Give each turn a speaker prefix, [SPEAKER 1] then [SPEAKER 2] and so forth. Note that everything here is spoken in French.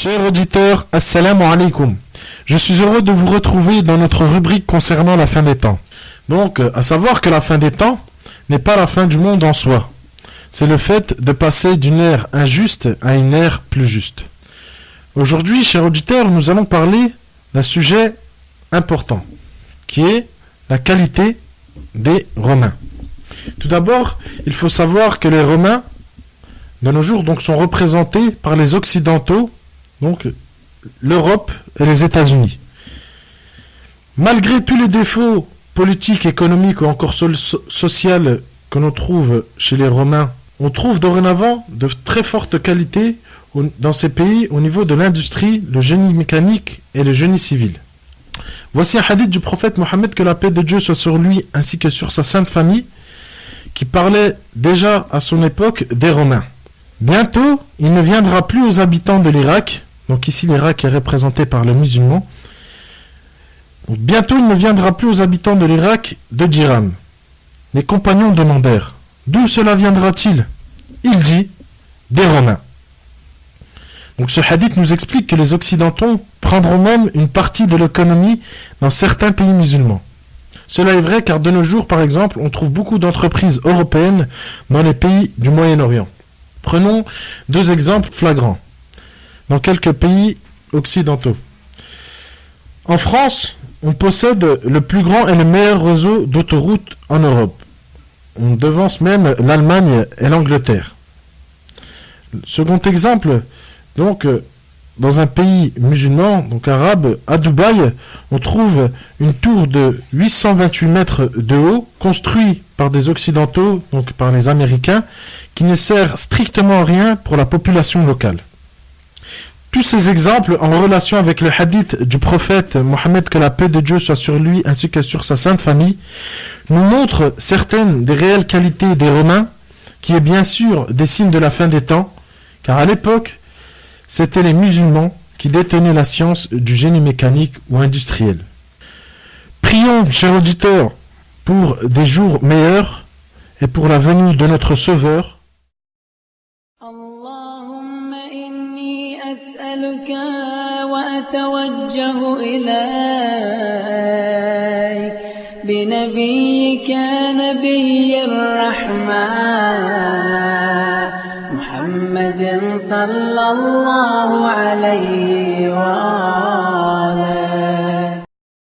[SPEAKER 1] Chers auditeurs, assalamu alaikum. Je suis heureux de vous retrouver dans notre rubrique concernant la fin des temps. Donc, à savoir que la fin des temps n'est pas la fin du monde en soi. C'est le fait de passer d'une ère injuste à une ère plus juste. Aujourd'hui, chers auditeurs, nous allons parler d'un sujet important, qui est la qualité des Romains. Tout d'abord, il faut savoir que les Romains, de nos jours, donc, sont représentés par les Occidentaux, donc l'Europe et les États-Unis. Malgré tous les défauts politiques, économiques ou encore sociaux que l'on trouve chez les Romains, on trouve dorénavant de très fortes qualités dans ces pays au niveau de l'industrie, le génie mécanique et le génie civil. Voici un hadith du prophète Mohammed, que la paix de Dieu soit sur lui ainsi que sur sa sainte famille, qui parlait déjà à son époque des Romains. Bientôt, il ne viendra plus aux habitants de l'Irak, donc ici l'Irak est représenté par les musulmans, donc bientôt il ne viendra plus aux habitants de l'Irak de Diram. Les compagnons demandèrent: d'où cela viendra-t-il? Il dit: des Romains. Donc ce hadith nous explique que les Occidentaux prendront même une partie de l'économie dans certains pays musulmans. Cela est vrai car de nos jours, par exemple, on trouve beaucoup d'entreprises européennes dans les pays du Moyen-Orient. Prenons deux exemples flagrants dans quelques pays occidentaux. En France, on possède le plus grand et le meilleur réseau d'autoroutes en Europe. On devance même l'Allemagne et l'Angleterre. Second exemple, donc, dans un pays musulman, donc arabe, à Dubaï, on trouve une tour de 828 mètres de haut, construite par des Occidentaux, donc par les Américains, qui ne sert strictement à rien pour la population locale. Tous ces exemples, en relation avec le hadith du prophète Mohammed, que la paix de Dieu soit sur lui ainsi que sur sa sainte famille, nous montrent certaines des réelles qualités des Romains, qui est bien sûr des signes de la fin des temps, car à l'époque, c'étaient les musulmans qui détenaient la science du génie mécanique ou industriel. Prions, chers auditeurs, pour des jours meilleurs et pour la venue de notre Sauveur.
[SPEAKER 2] Allahumma inni as'aluka wa atawajjahu ilayk binabiyyika nabiyyir rahman محمد صلى الله عليه وآله